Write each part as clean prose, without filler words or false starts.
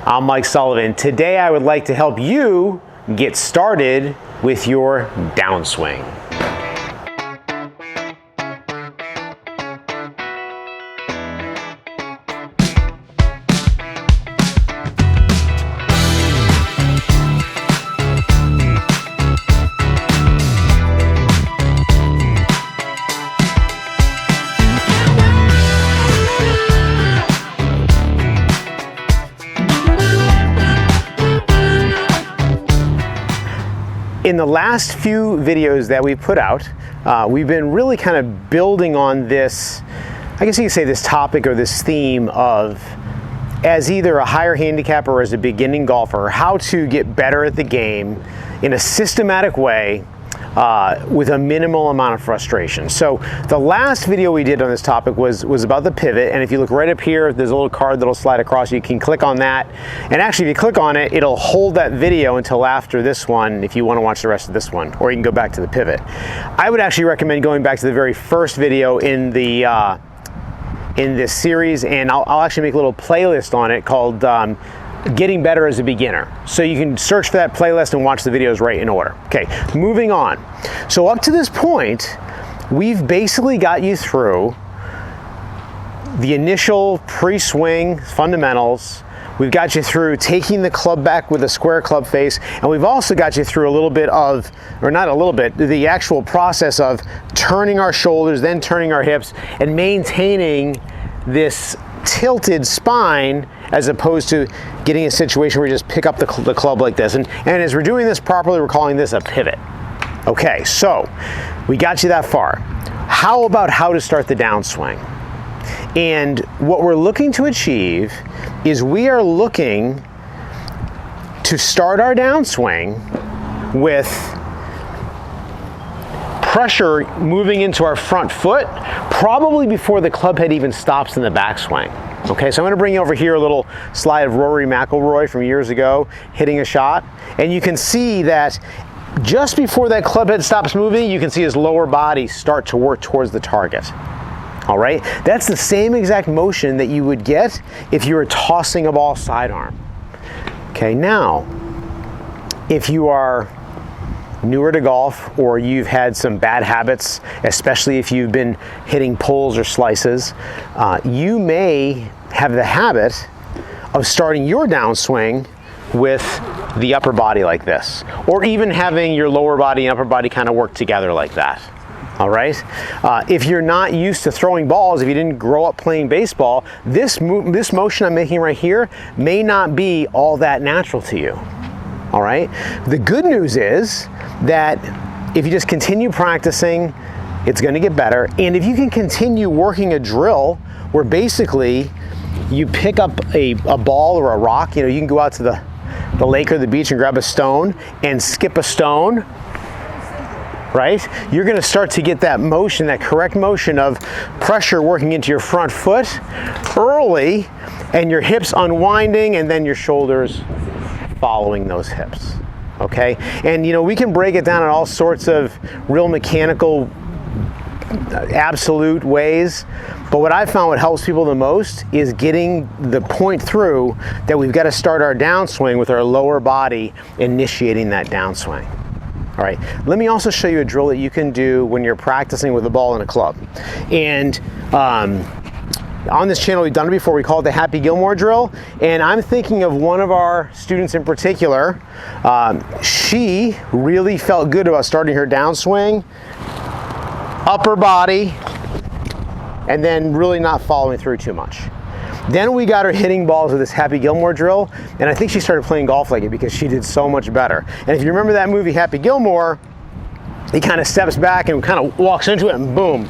I'm Mike Sullivan. Today I would like to help you get started with your downswing. In the last few videos that we've put out, we've been really kind of building on this, I guess you could say this topic or this theme of, as either a higher handicapper or as a beginning golfer, how to get better at the game in a systematic way with a minimal amount of frustration. So the last video we did on this topic was about the pivot, and if you look right up here, there's a little card that'll slide across. You can click on that, and actually if you click on it, it'll hold that video until after this one if you want to watch the rest of this one, or you can go back to the pivot. I would actually recommend going back to the very first video in the in this series, and I'll actually make a little playlist on it called Getting Better as a Beginner. So you can search for that playlist and watch the videos right in order. Okay, moving on. So up to this point, we've basically got you through the initial pre-swing fundamentals. We've got you through taking the club back with a square club face, and we've also got you through a little bit of, or not a little bit, the actual process of turning our shoulders, then turning our hips, and maintaining this tilted spine, as opposed to getting a situation where you just pick up the club like this. And as we're doing this properly, we're calling this a pivot. Okay, so we got you that far. How about how to start the downswing? And what we're looking to achieve is we are looking to start our downswing with pressure moving into our front foot, probably before the club head even stops in the backswing. Okay, so I'm gonna bring you over here a little slide of Rory McIlroy from years ago hitting a shot, and you can see that just before that club head stops moving, you can see his lower body start to work towards the target. All right, that's the same exact motion that you would get if you were tossing a ball sidearm. Okay, now, if you are newer to golf, or you've had some bad habits, especially if you've been hitting pulls or slices, you may have the habit of starting your downswing with the upper body like this, or even having your lower body and upper body kind of work together like that. All right. If you're not used to throwing balls, if you didn't grow up playing baseball, this motion I'm making right here may not be all that natural to you. All right. The good news is that if you just continue practicing, it's going to get better. And if you can continue working a drill where basically you pick up a ball or a rock, you can go out to the lake or the beach and grab a stone and skip a stone, right? You're going to start to get that motion, that correct motion of pressure working into your front foot early, and your hips unwinding, and then your shoulders following those hips. Okay, and we can break it down in all sorts of real mechanical, absolute ways, but what I found what helps people the most is getting the point through that we've got to start our downswing with our lower body initiating that downswing. All right, let me also show you a drill that you can do when you're practicing with a ball and a club. And on this channel, we've done it before. We call it the Happy Gilmore drill. And I'm thinking of one of our students in particular. She really felt good about starting her downswing, upper body, and then really not following through too much. Then we got her hitting balls with this Happy Gilmore drill, and I think she started playing golf like it because she did so much better. And if you remember that movie Happy Gilmore, he kind of steps back and kind of walks into it and boom,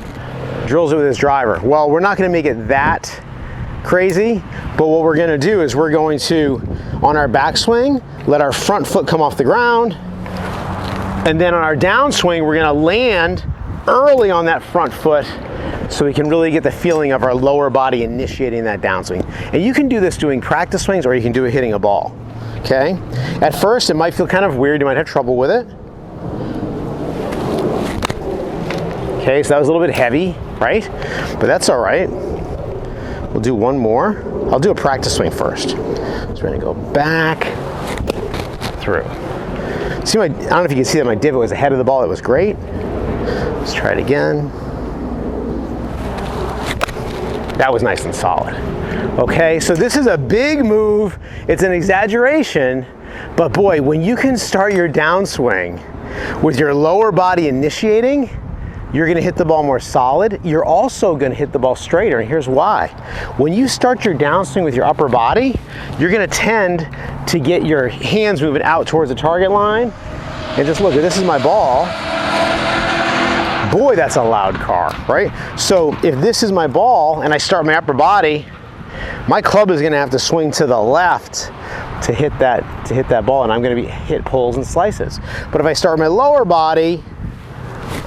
drills it with his driver. Well, we're not going to make it that crazy, but what we're going to do is we're going to, on our backswing, let our front foot come off the ground, and then on our downswing, we're going to land early on that front foot so we can really get the feeling of our lower body initiating that downswing. And you can do this doing practice swings, or you can do it hitting a ball. Okay? At first, it might feel kind of weird. You might have trouble with it. Okay, so that was a little bit heavy, right? But that's all right. We'll do one more. I'll do a practice swing first. So we're gonna go back, through. See, I don't know if you can see that my divot was ahead of the ball. It was great. Let's try it again. That was nice and solid. Okay, so this is a big move. It's an exaggeration, but boy, when you can start your downswing with your lower body initiating, you're gonna hit the ball more solid. You're also gonna hit the ball straighter, and here's why. When you start your downswing with your upper body, you're gonna tend to get your hands moving out towards the target line. And just look, this is my ball. Boy, that's a loud car, right? So if this is my ball and I start my upper body, my club is gonna have to swing to the left to hit that ball, and I'm gonna hit pulls and slices. But if I start my lower body,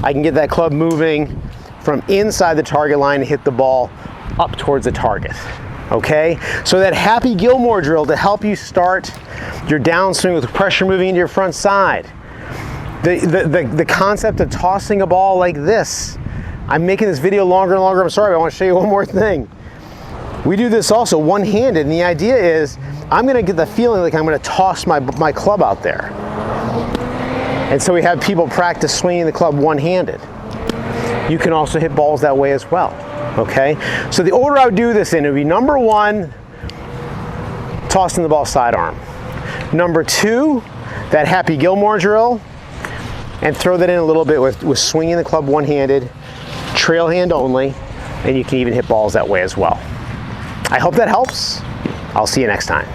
I can get that club moving from inside the target line and hit the ball up towards the target, okay? So that happy Gilmore drill to help you start your downswing with pressure moving into your front side. The concept of tossing a ball like this. I'm making this video longer and longer, I'm sorry, but I want to show you one more thing. We do this also one-handed, and the idea is I'm gonna get the feeling like I'm gonna toss my club out there. And so we have people practice swinging the club one-handed. You can also hit balls that way as well, okay? So the order I would do this in would be number one, tossing the ball sidearm. Number two, that happy Gilmore drill, and throw that in a little bit with swinging the club one-handed, trail hand only, and you can even hit balls that way as well. I hope that helps. I'll see you next time.